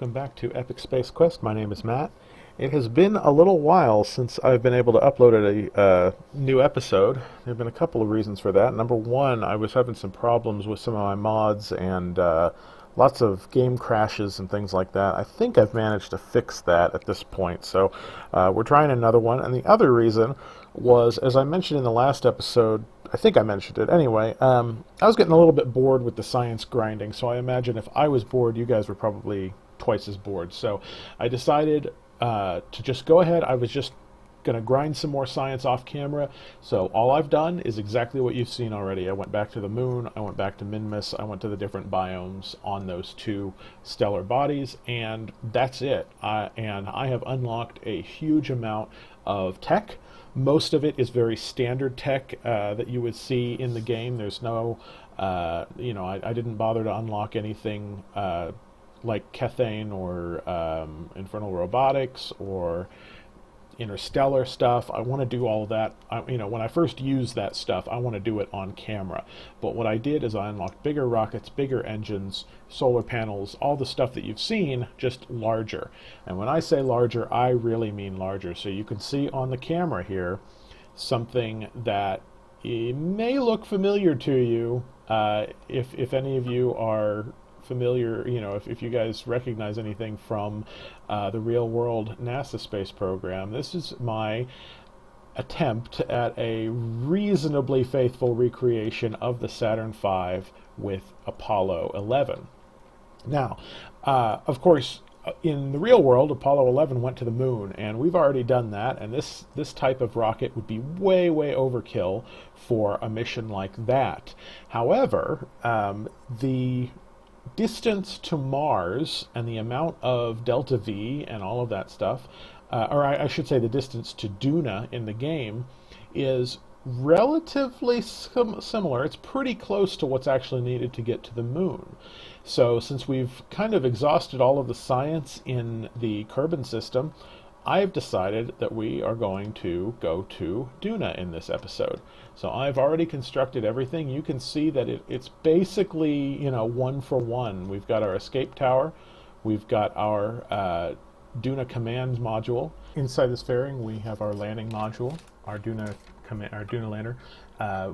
welcome back to Epic Space Quest. My name is Matt. It has been a little while since I've been able to upload a new episode. There have been a couple of reasons for that. Number one, I was having some problems with some of my mods and lots of game crashes and things like that. I think I've managed to fix that at this point, so we're trying another one. And the other reason was, as I mentioned in the last episode, I think I mentioned it anyway, I was getting a little bit bored with the science grinding, so I imagine if I was bored, you guys were probably twice as bored. So I decided to just go ahead. I was just going to grind some more science off camera, so all I've done is exactly what you've seen already. I went back to the moon, I went back to Minmus, I went to the different biomes on those two stellar bodies, and that's it. And I have unlocked a huge amount of tech. Most of it is very standard tech that you would see in the game. There's no, I didn't bother to unlock anything like Kethane or Infernal Robotics or interstellar stuff. I want to do all of that. When I first use that stuff, I want to do it on camera. But what I did is I unlocked bigger rockets, bigger engines, solar panels, all the stuff that you've seen, just larger. And when I say larger, I really mean larger. So you can see on the camera here something that may look familiar to you if any of you are familiar, if you guys recognize anything from the real world NASA space program. This is my attempt at a reasonably faithful recreation of the Saturn V with Apollo 11. Now, of course, in the real world, Apollo 11 went to the moon, and we've already done that, and this type of rocket would be way, way overkill for a mission like that. However, the distance to Mars and the amount of delta V and all of that stuff, or I should say the distance to Duna in the game, is relatively similar. It's pretty close to what's actually needed to get to the moon. So since we've kind of exhausted all of the science in the Kerbal system, I've decided that we are going to go to Duna in this episode. So I've already constructed everything. You can see that it's basically, one for one. We've got our escape tower. We've got our Duna command module. Inside this fairing, we have our landing module, our Duna lander.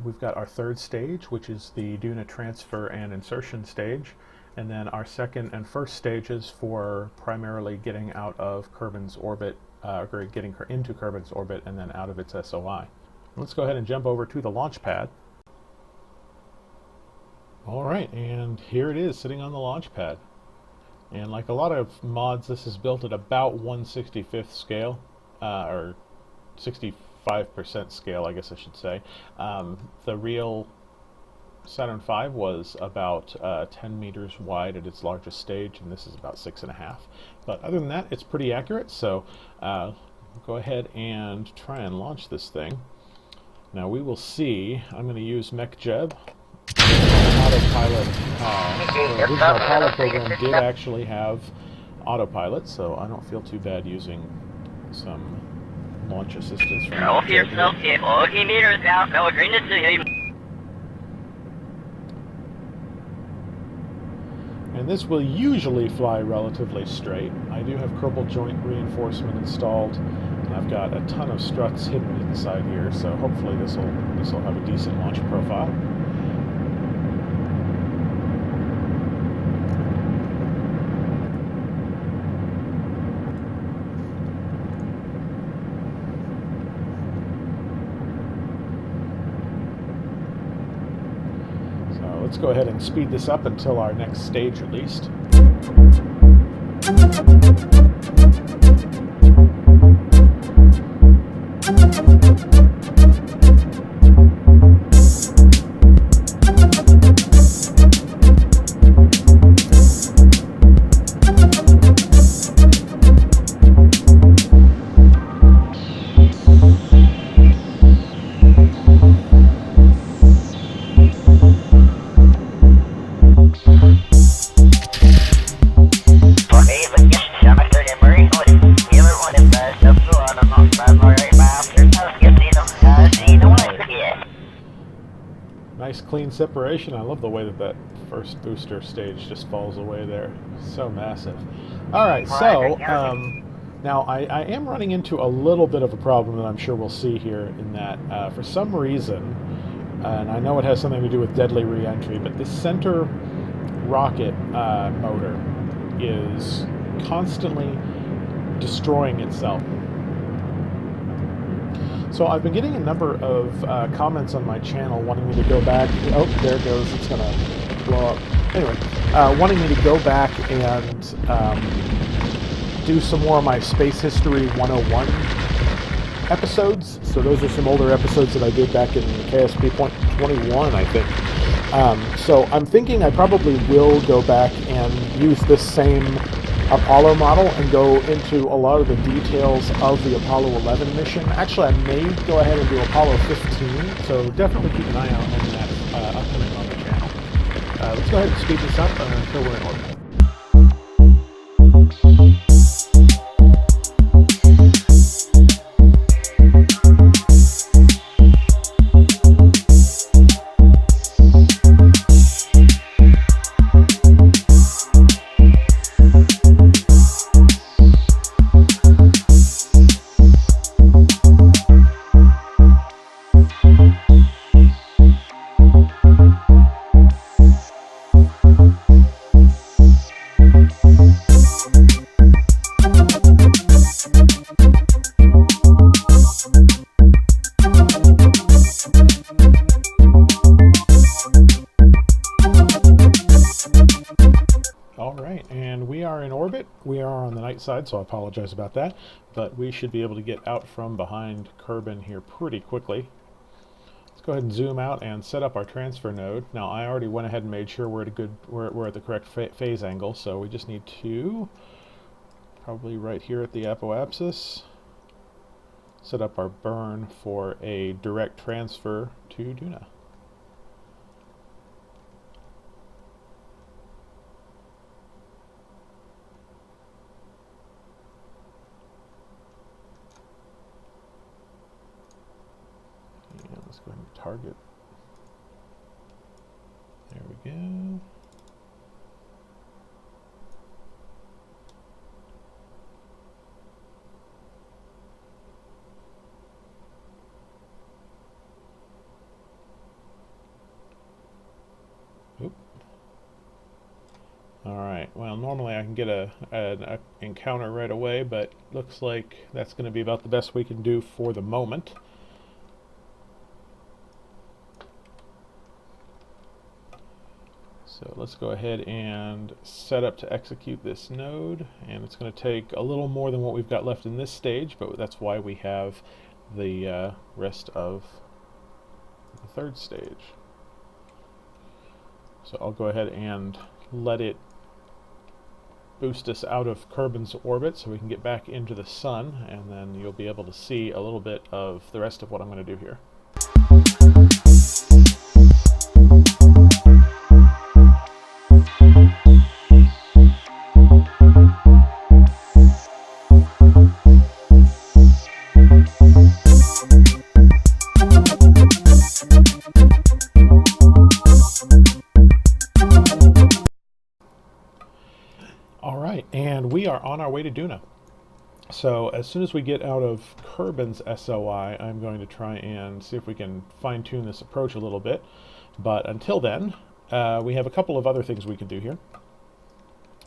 We've got our third stage, which is the Duna transfer and insertion stage. And then our second and first stages for primarily getting out of Kerbin's orbit, or getting into Kerbin's orbit and then out of its SOI. Let's go ahead and jump over to the launch pad. Alright, and here it is sitting on the launch pad. And like a lot of mods, this is built at about 1/65th scale, or 65% scale, I guess I should say. The real Saturn V was about 10 meters wide at its largest stage, and this is about 6.5. But other than that, it's pretty accurate, so go ahead and try and launch this thing. Now we will see. I'm going to use MechJeb. Autopilot. The original Apollo program did actually have autopilot, so I don't feel too bad using some launch assistance from and this will usually fly relatively straight. I do have Kerbal joint reinforcement installed, and I've got a ton of struts hidden inside here, so hopefully this will have a decent launch profile. Let's go ahead and speed this up until our next stage at least. clean separation. I love the way that that first booster stage just falls away there. So massive. All right, so now I am running into a little bit of a problem that I'm sure we'll see here in that for some reason, and I know it has something to do with deadly re-entry, but this center rocket motor is constantly destroying itself. So I've been getting a number of comments on my channel wanting me to go back. Oh, there it goes. It's going to blow up. Anyway, wanting me to go back and do some more of my Space History 101 episodes. So those are some older episodes that I did back in KSP 21, I think. So I'm thinking I probably will go back and use this same Apollo model and go into a lot of the details of the Apollo 11 mission. Actually, I may go ahead and do Apollo 15, so definitely keep an eye out on that upcoming on the channel. Let's go ahead and speed this up until we're in orbit. We are on the night side, so I apologize about that, but we should be able to get out from behind Kerbin here pretty quickly. Let's go ahead and zoom out and set up our transfer node. Now, I already went ahead and made sure we're at the correct phase angle, so we just need to probably right here at the apoapsis set up our burn for a direct transfer to Duna. Let's go ahead and target. There we go. Oop. All right. Well, normally I can get an encounter right away, but looks like that's going to be about the best we can do for the moment. So let's go ahead and set up to execute this node, and it's going to take a little more than what we've got left in this stage, but that's why we have the rest of the third stage. So I'll go ahead and let it boost us out of Kerbin's orbit so we can get back into the sun, and then you'll be able to see a little bit of the rest of what I'm going to do here. And we are on our way to Duna. So as soon as we get out of Kerbin's SOI, I'm going to try and see if we can fine-tune this approach a little bit. But until then, we have a couple of other things we can do here.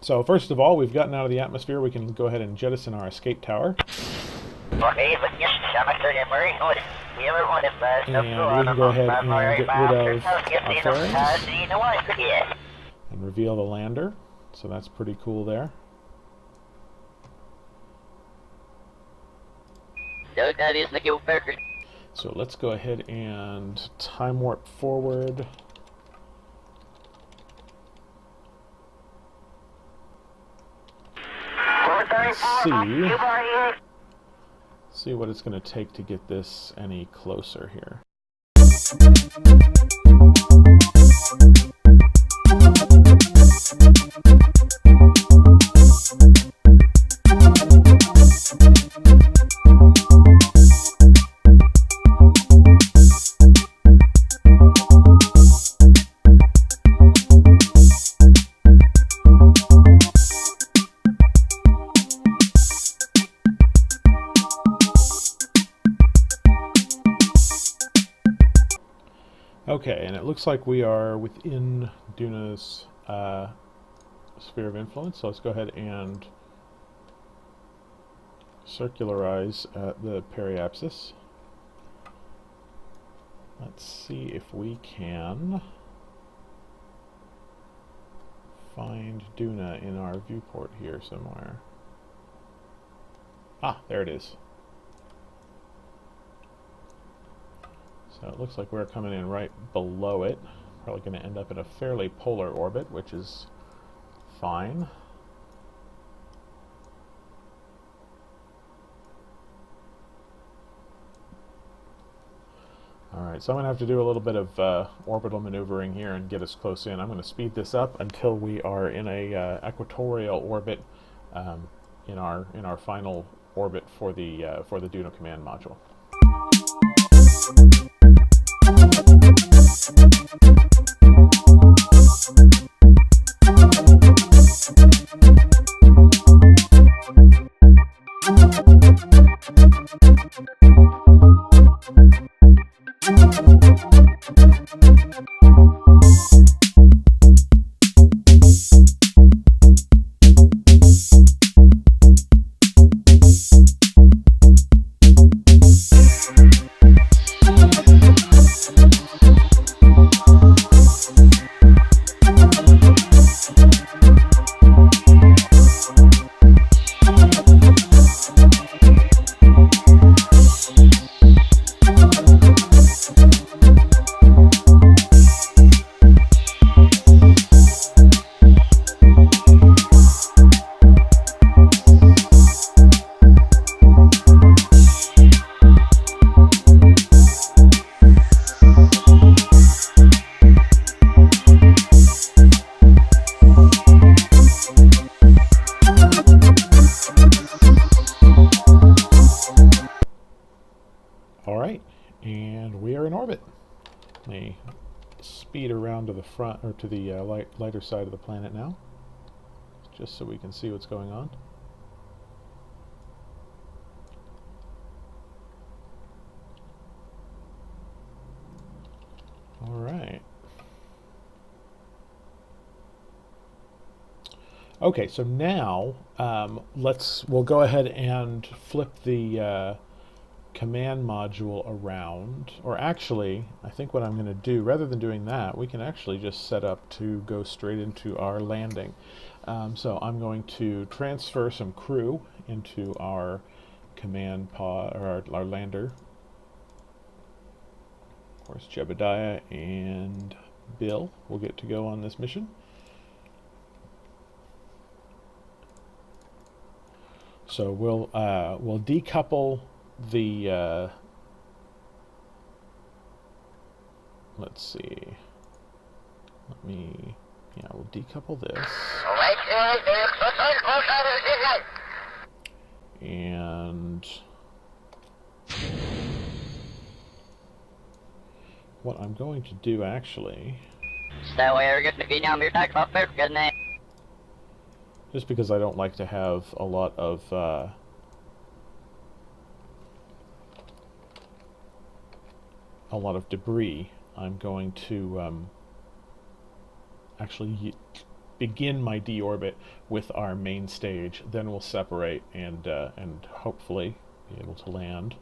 So first of all, we've gotten out of the atmosphere. We can go ahead and jettison our escape tower. And we can go ahead and get rid of our fairings and reveal the lander. So that's pretty cool there. So let's go ahead and time warp forward. See what it's going to take to get this any closer here. Okay, and it looks like we are within Duna's sphere of influence, so let's go ahead and circularize the periapsis. Let's see if we can find Duna in our viewport here somewhere. Ah, there it is. So it looks like we're coming in right below it. Probably going to end up in a fairly polar orbit, which is fine. Alright, so I'm going to have to do a little bit of orbital maneuvering here and get us close in. I'm going to speed this up until we are in a equatorial orbit in our final orbit for the Duna command module. Alright, and we are in orbit. Let me speed around to the front, or to the lighter side of the planet now, just so we can see what's going on. Alright. Okay, so now we'll go ahead and flip the command module around, or actually I think what I'm going to do, rather than doing that, we can actually just set up to go straight into our landing. So I'm going to transfer some crew into our command pod, or our lander. Of course, Jebediah and Bill will get to go on this mission. So we'll decouple the let's see, we'll decouple this, and what I'm going to do actually, just because I don't like to have a lot of debris, I'm going to actually begin my deorbit with our main stage. Then we'll separate and hopefully be able to land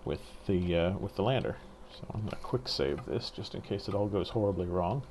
with the lander. So I'm going to quick save this just in case it all goes horribly wrong.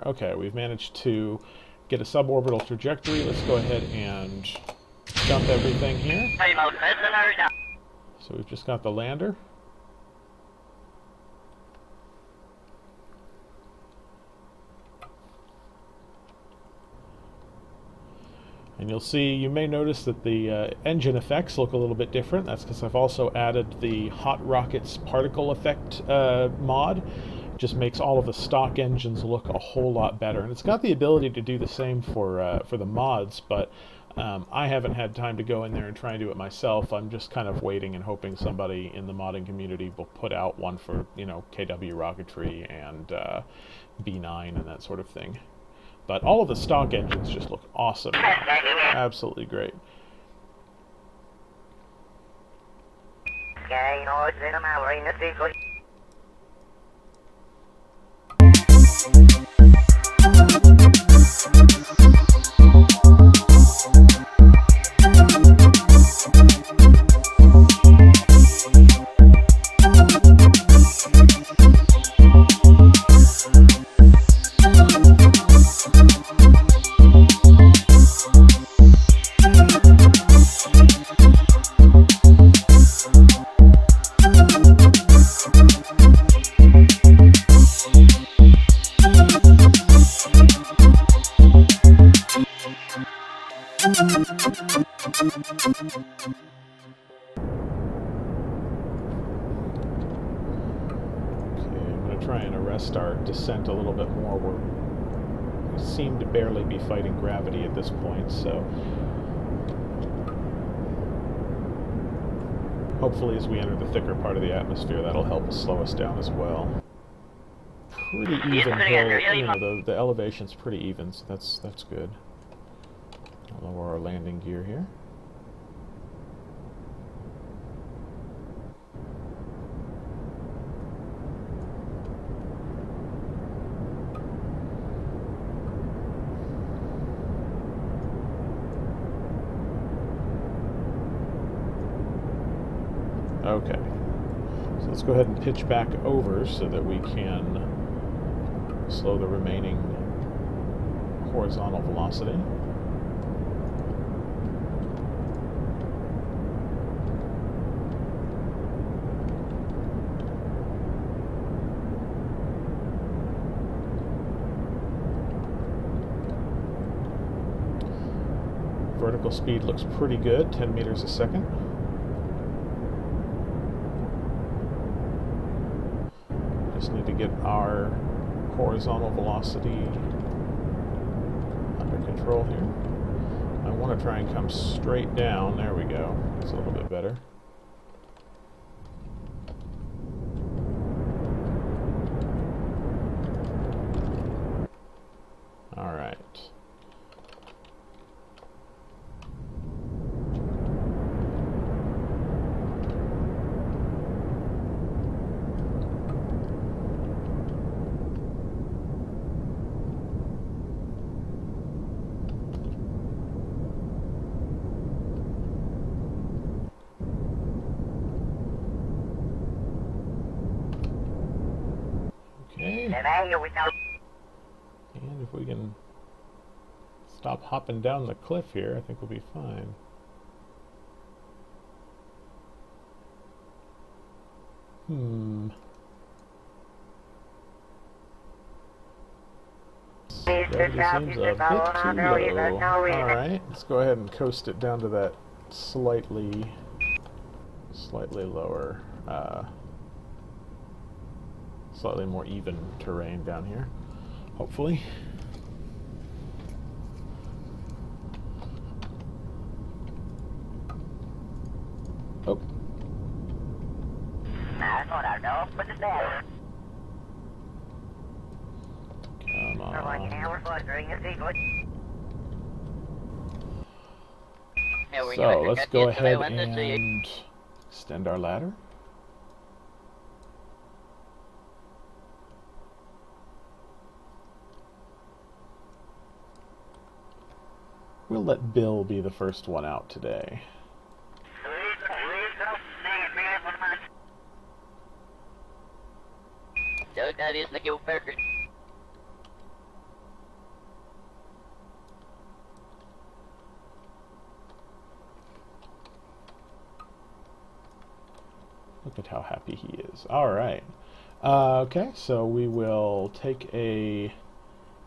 Okay, we've managed to get a suborbital trajectory. Let's go ahead and dump everything here. So we've just got the lander. And you'll see, you may notice that the engine effects look a little bit different. That's because I've also added the Hot Rockets particle effect mod. Just makes all of the stock engines look a whole lot better, and it's got the ability to do the same for the mods, but I haven't had time to go in there and try and do it myself. I'm just kind of waiting and hoping somebody in the modding community will put out one for, you know, KW Rocketry and B9 and that sort of thing. But all of the stock engines just look awesome now. Absolutely great. Try and arrest our descent a little bit more. We seem to barely be fighting gravity at this point, so hopefully as we enter the thicker part of the atmosphere, that'll help slow us down as well. Pretty even hill, you know, the elevation's pretty even, so that's good. I'll lower our landing gear here. Okay, so let's go ahead and pitch back over so that we can slow the remaining horizontal velocity. Vertical speed looks pretty good, 10 meters a second. Just need to get our horizontal velocity under control here. I want to try and come straight down. There we go. It's a little bit better. All right. And if we can stop hopping down the cliff here, I think we'll be fine. Gravity seems a bit too low. Alright, let's go ahead and coast it down to that slightly lower, slightly more even terrain down here, hopefully. Oh. Come on. So, let's go ahead and extend our ladder. We'll let Bill be the first one out today. Look at how happy he is. All right. Okay, so we will take a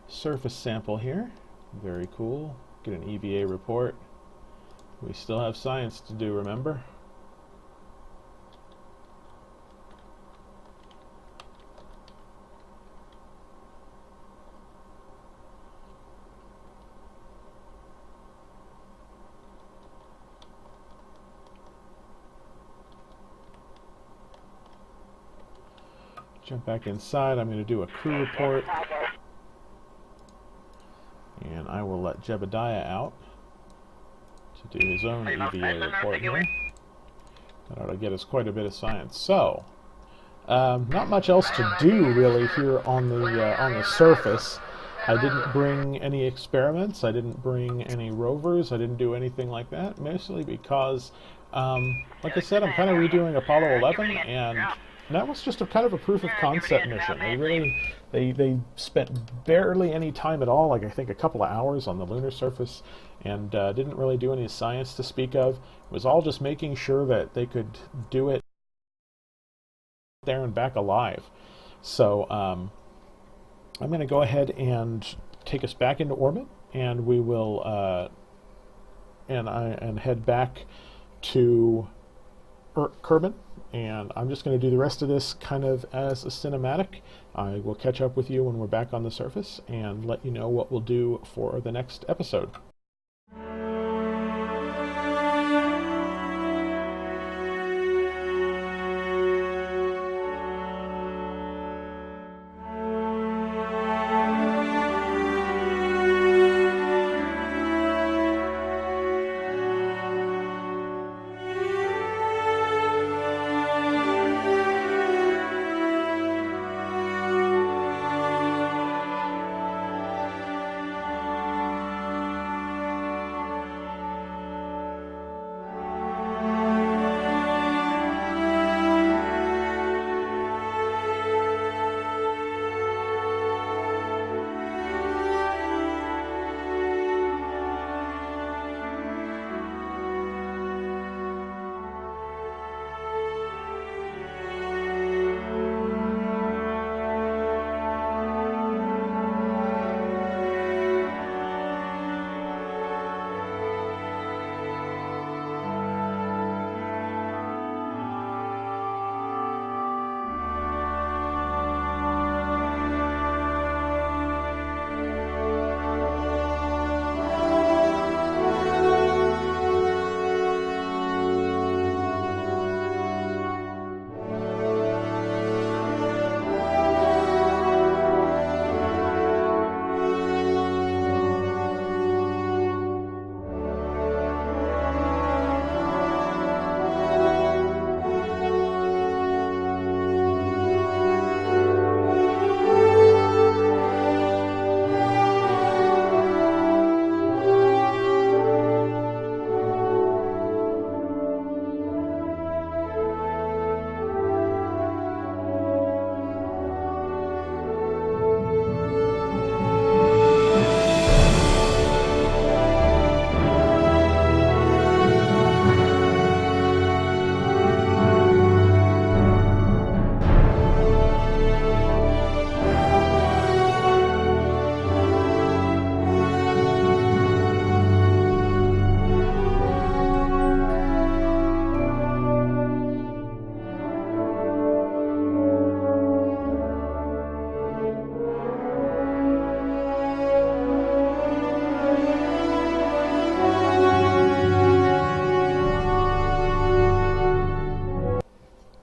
surface sample here. Very cool. Get an EVA report. We still have science to do, remember? jump back inside. I'm going to do a crew report. And I will let Jebediah out to do his own EVA report here. That ought to get us quite a bit of science. So, not much else to do really here on the surface. I didn't bring any experiments. I didn't bring any rovers. I didn't do anything like that, mostly because, like I said, I'm kind of redoing Apollo 11, and that was just a kind of a proof of concept mission. They spent barely any time at all, like I think a couple of hours on the lunar surface, and didn't really do any science to speak of. It was all just making sure that they could do it there and back alive. So I'm going to go ahead and take us back into orbit, and we will and head back to Kerbin. And I'm just going to do the rest of this kind of as a cinematic. I will catch up with you when we're back on the surface and let you know what we'll do for the next episode.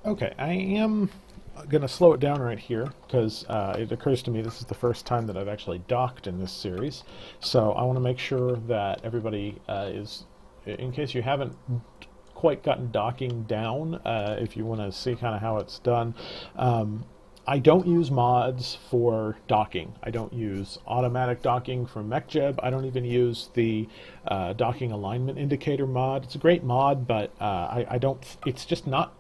Okay, I am going to slow it down right here because it occurs to me this is the first time that I've actually docked in this series. So I want to make sure that everybody is, in case you haven't quite gotten docking down, if you want to see kind of how it's done. I don't use mods for docking. I don't use automatic docking from MechJeb. I don't even use the docking alignment indicator mod. It's a great mod, but I don't. It's just not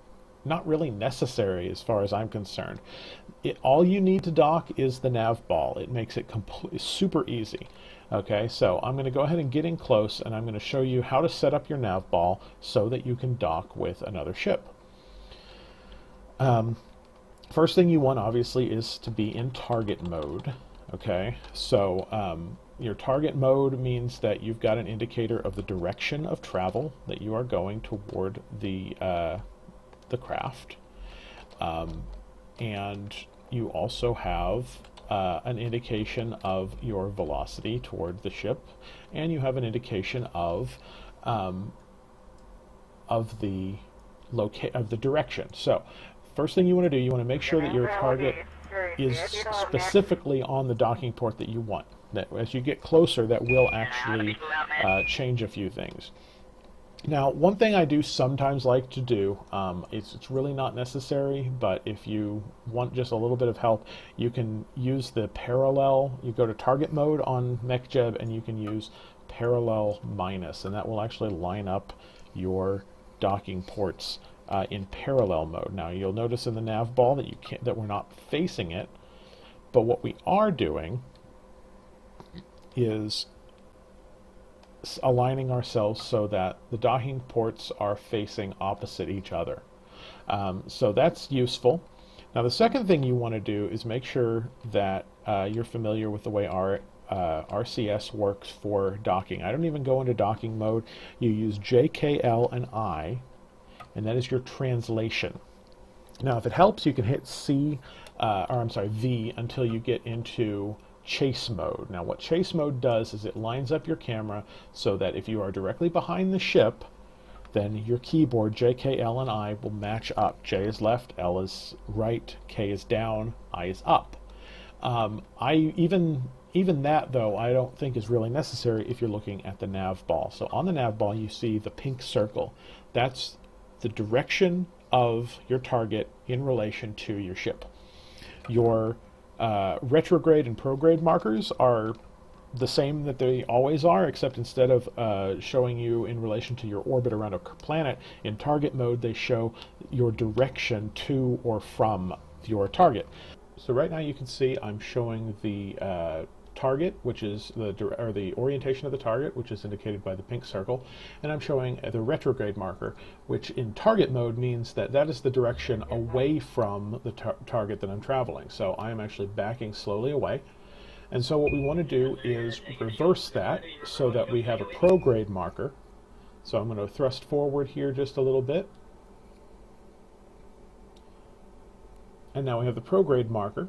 really necessary as far as I'm concerned. All you need to dock is the NavBall. It makes it super easy. Okay, so I'm going to go ahead and get in close, and I'm going to show you how to set up your NavBall so that you can dock with another ship. First thing you want, obviously, is to be in target mode. Okay, so your target mode means that you've got an indicator of the direction of travel that you are going toward the craft, and you also have an indication of your velocity toward the ship, and you have an indication of the direction. So first thing you want to do, you want to make sure that your target is specifically on the docking port that you want. That as you get closer, that will actually change a few things. Now, one thing I do sometimes like to do, it's really not necessary, but if you want just a little bit of help, you can use the parallel. You go to target mode on MechJeb, and you can use parallel minus, and that will actually line up your docking ports in parallel mode. Now, you'll notice in the NavBall that we're not facing it, but what we are doing is aligning ourselves so that the docking ports are facing opposite each other. So that's useful. Now the second thing you want to do is make sure that you're familiar with the way our RCS works for docking. I don't even go into docking mode. You use J, K, L, and I, and that is your translation. Now if it helps, you can hit V until you get into chase mode. Now what chase mode does is it lines up your camera so that if you are directly behind the ship, then your keyboard J, K, L, and I will match up. J is left, L is right, K is down, I is up. Even that though I don't think is really necessary if you're looking at the NavBall. So on the NavBall you see the pink circle. That's the direction of your target in relation to your ship. Your retrograde and prograde markers are the same that they always are, except instead of showing you in relation to your orbit around a planet, in target mode they show your direction to or from your target. So right now you can see I'm showing the target, which is the orientation of the target, which is indicated by the pink circle, and I'm showing the retrograde marker, which in target mode means that is the direction away from the target that I'm traveling. So I am actually backing slowly away. And so what we want to do is reverse that so that we have a prograde marker. So I'm going to thrust forward here just a little bit. And now we have the prograde marker.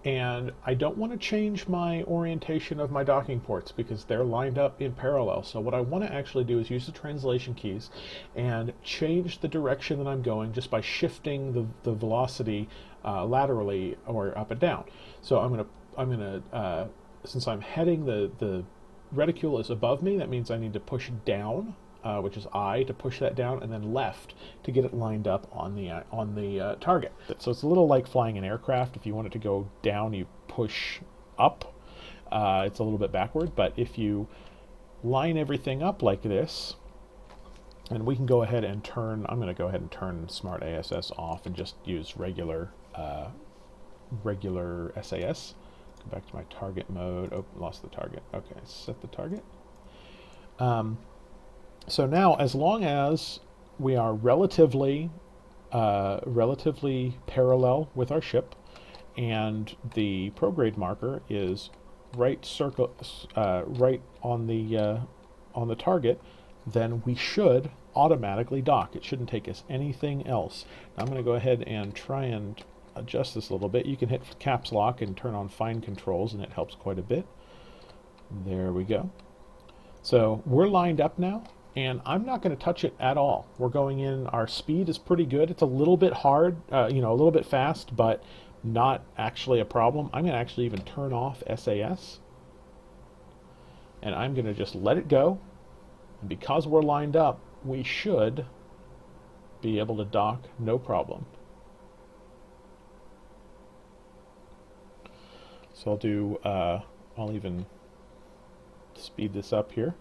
And I don't want to change my orientation of my docking ports because they're lined up in parallel. So what I want to actually do is use the translation keys and change the direction that I'm going just by shifting the velocity laterally or up and down. So I'm gonna since I'm heading the reticule is above me, that means I need to push down, which is I, to push that down, and then left to get it lined up on the target. So it's a little like flying an aircraft. If you want it to go down, you push up. It's a little bit backward, but if you line everything up like this, and we can go ahead and turn, I'm going to go ahead and turn Smart ASS off and just use regular SAS. Go back to my target mode. Oh, lost the target. Okay, set the target. So now, as long as we are relatively parallel with our ship, and the prograde marker is right on the target, then we should automatically dock. It shouldn't take us anything else. Now I'm going to go ahead and try and adjust this a little bit. You can hit caps lock and turn on fine controls, and it helps quite a bit. There we go. So we're lined up now, and I'm not going to touch it at all. We're going in, our speed is pretty good. It's a little bit hard, a little bit fast, but not actually a problem. I'm going to actually even turn off SAS, and I'm going to just let it go. And because we're lined up, we should be able to dock no problem. So I'll even speed this up here.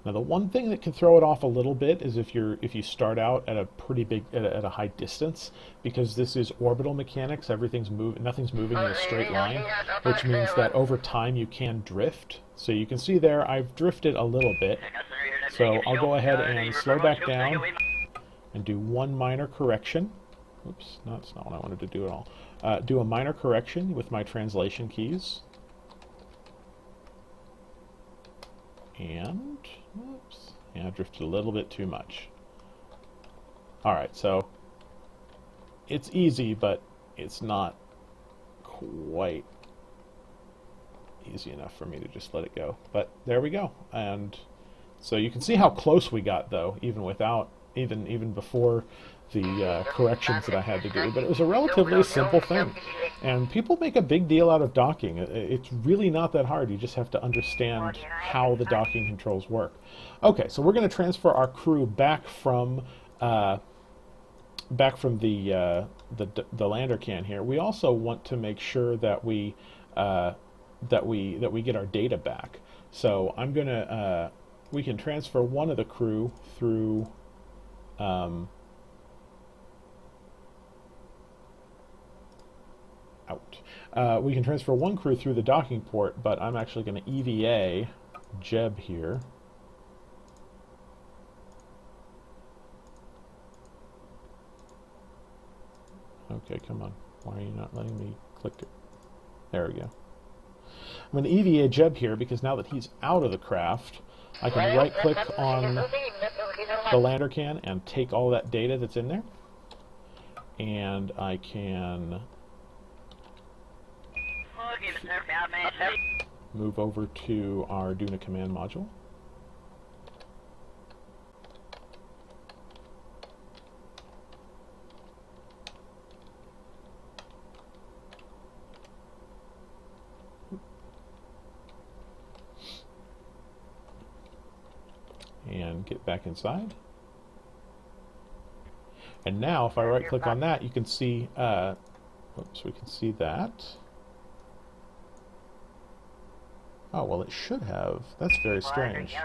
Now the one thing that can throw it off a little bit is if you start out at a pretty big at a high distance, because this is orbital mechanics. Nothing's moving in a straight line, which means that over time you can drift. So you can see there I've drifted a little bit. So I'll go ahead and slow back down and do one minor correction. Oops, no, that's not what I wanted to do at all. Do a minor correction with my translation keys. And, oops, yeah, I drifted a little bit too much. Alright, so it's easy, but it's not quite easy enough for me to just let it go. But there we go. And so you can see how close we got, though, even without even before the corrections that I had to do. But it was a relatively simple thing. And people make a big deal out of docking. It's really not that hard. You just have to understand how the docking controls work. Okay, so we're going to transfer our crew back from the lander can here. We also want to make sure that we get our data back. So I'm gonna we can transfer one of the crew through we can transfer one crew through the docking port, but I'm actually going to EVA Jeb here. Okay, come on. Why are you not letting me click it? There we go. I'm going to EVA Jeb here because now that he's out of the craft, I can right-click on the lander can and take all that data that's in there. And I can move over to our Duna command module. And get back inside. And now if I right click on that, you can see oops, we can see that. Oh, well, it should have. That's very strange.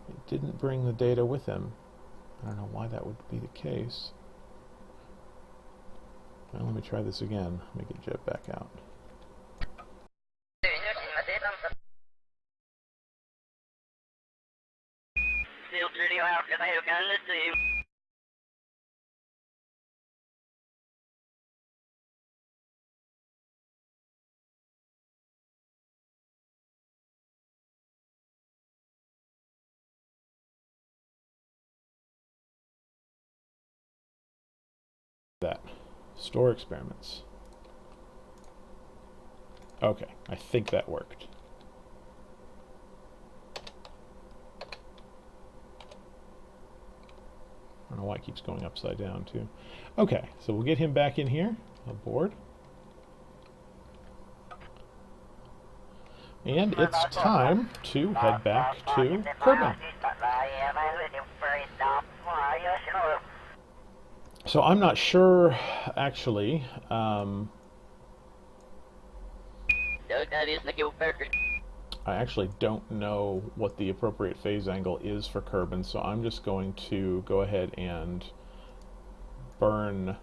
It didn't bring the data with him. I don't know why that would be the case. Well, let me try this again. Let me get Jeb back out. That. Store experiments. Okay, I think that worked. I don't know why it keeps going upside down too. Okay, so we'll get him back in here, aboard. And it's time to head back to Kerbal. So I'm not sure, actually. I actually don't know what the appropriate phase angle is for Kerbin, so I'm just going to go ahead and burn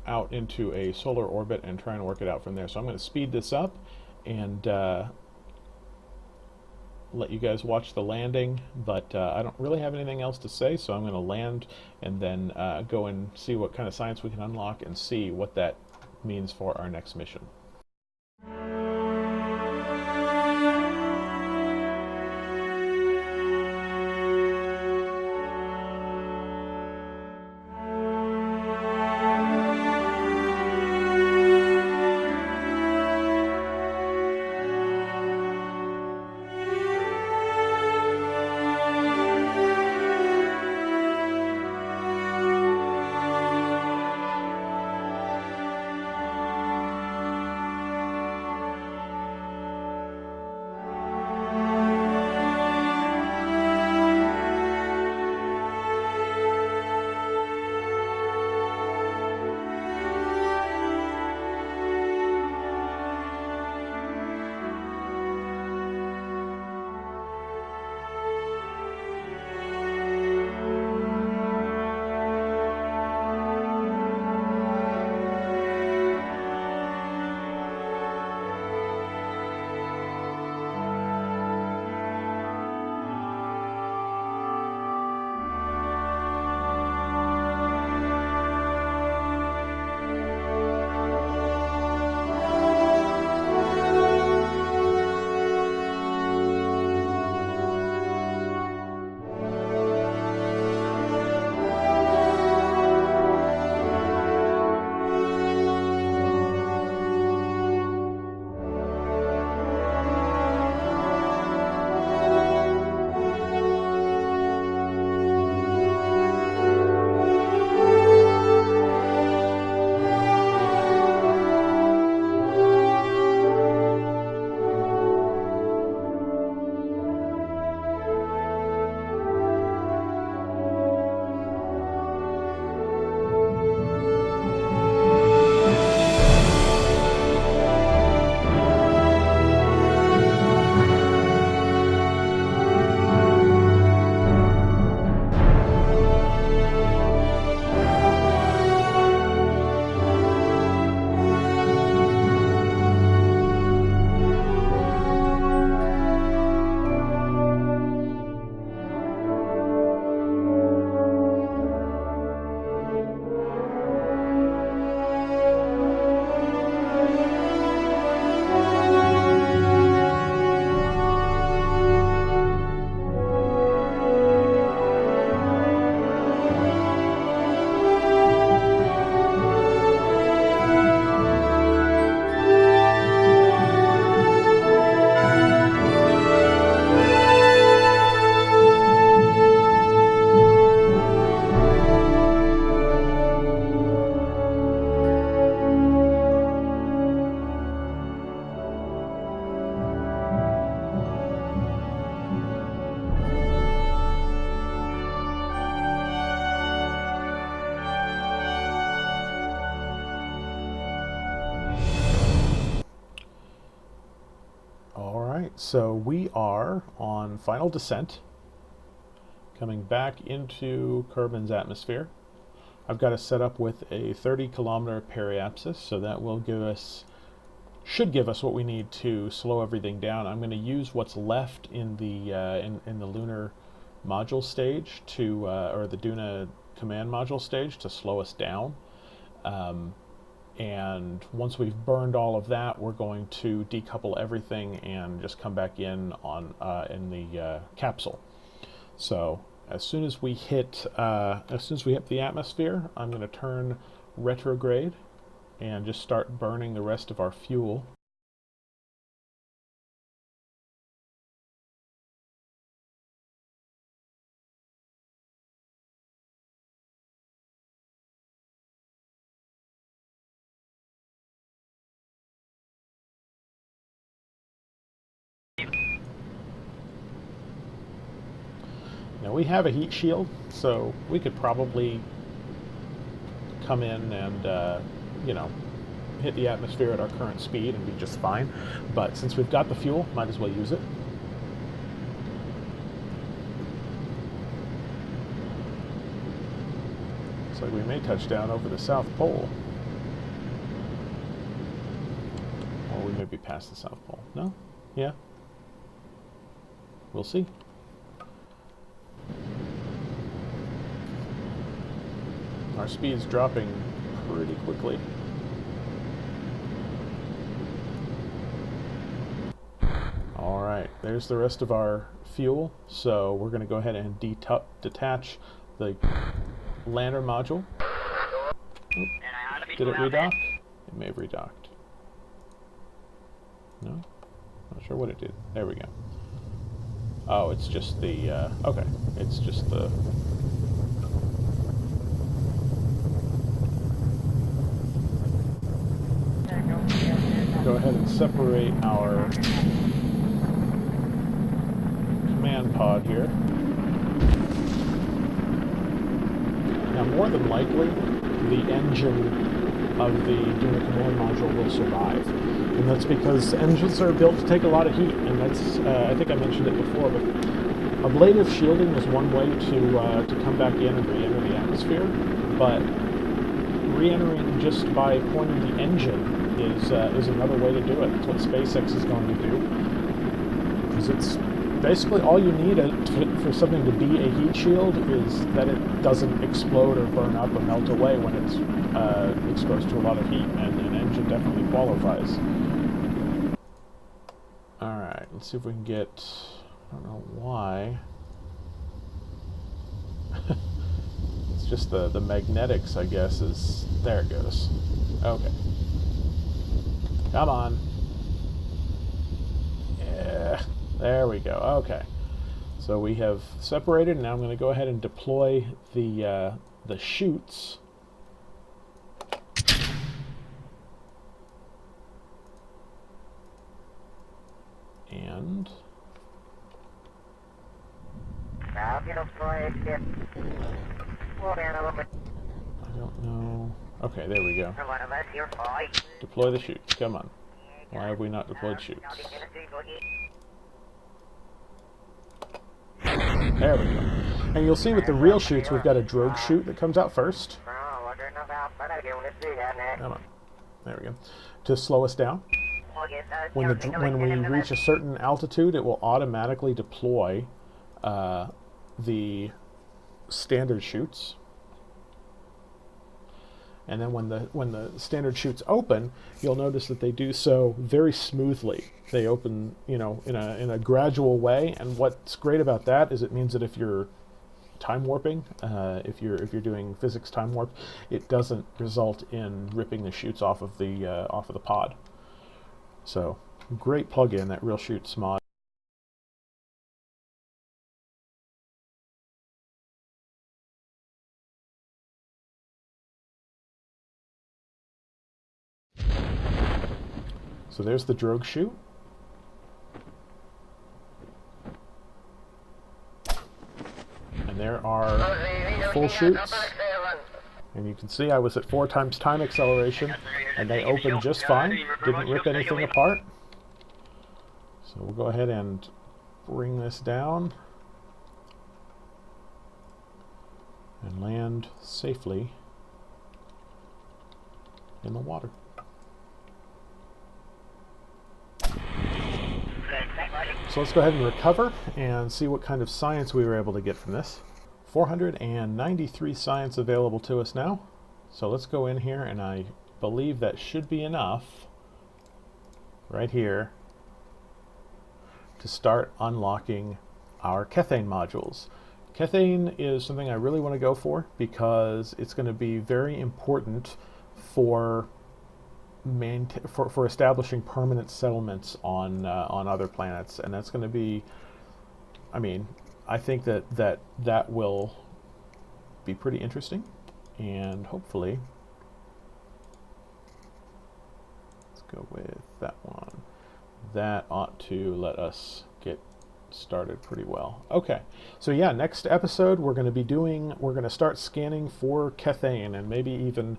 out into a solar orbit and try and work it out from there. So I'm going to speed this up and let you guys watch the landing, but I don't really have anything else to say, so I'm going to land and then go and see what kind of science we can unlock and see what that means for our next mission. so we are on final descent, coming back into Kerbin's atmosphere. I've got it set up with a 30-kilometer periapsis, so that will give us, should give us what we need to slow everything down. I'm going to use what's left in the in the lunar module stage to, or the Duna command module stage, to slow us down. And once we've burned all of that, we're going to decouple everything and just come back in on in the capsule. So as soon as we hit the atmosphere, I'm going to turn retrograde and just start burning the rest of our fuel. Now we have a heat shield, so we could probably come in and, you know, hit the atmosphere at our current speed and be just fine. But since we've got the fuel, might as well use it. Looks like we may touch down over the South Pole. Or we may be past the South Pole. No? Yeah? We'll see. Our speed's dropping pretty quickly. Alright, there's the rest of our fuel. So we're going to go ahead and detach the lander module. Oh, did it redock? It may have redocked. No? Not sure what it did. There we go. Oh, it's just the, okay, it's just the... Go ahead and separate our command pod here. Now, more than likely, the engine of the Duna command module will survive. And that's because engines are built to take a lot of heat, and that's, I think I mentioned it before, but ablative shielding is one way to come back in and re-enter the atmosphere, but re-entering just by pointing the engine is another way to do it. That's what SpaceX is going to do. Because it's basically all you need for something to be a heat shield is that it doesn't explode or burn up or melt away when it's exposed to a lot of heat, and an engine definitely qualifies. Alright, let's see if we can get, I don't know why. It's just the magnetics, I guess, is, there it goes. Okay. Come on. Yeah, there we go. Okay. So we have separated, and now I'm going to go ahead and deploy the chutes. And I don't know. Okay, there we go. Deploy the chutes. Come on. Why have we not deployed chutes? There we go. And you'll see with the real chutes, we've got a drogue chute that comes out first. Come on. There we go. To slow us down. When we reach a certain altitude, it will automatically deploy the standard chutes. And then when the standard chutes open, you'll notice that they do so very smoothly. They open, you know, in a gradual way. And what's great about that is it means that if you're time warping, if you're doing physics time warp, it doesn't result in ripping the chutes off of the pod. So great plug-in, that Real Chutes mod. So there's the drogue chute. And there are the full chutes. And you can see I was at 4 times time acceleration, and they opened just fine. Didn't rip anything apart. So we'll go ahead and bring this down and land safely in the water. So let's go ahead and recover and see what kind of science we were able to get from this. 493 science available to us now. So let's go in here, and I believe that should be enough right here to start unlocking our Kethane modules. Kethane is something I really want to go for because it's going to be very important for establishing permanent settlements on other planets, and that's going to be, I mean, I think that will be pretty interesting, and hopefully, let's go with that one. That ought to let us get started pretty well. Okay, so yeah, next episode we're going to start scanning for Kethane, and maybe even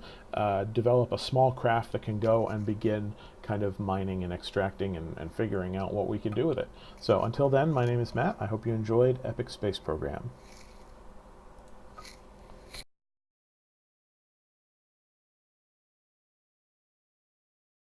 develop a small craft that can go and begin kind of mining and extracting and figuring out what we can do with it. So until then, my name is Matt. I hope you enjoyed Epic Space Program.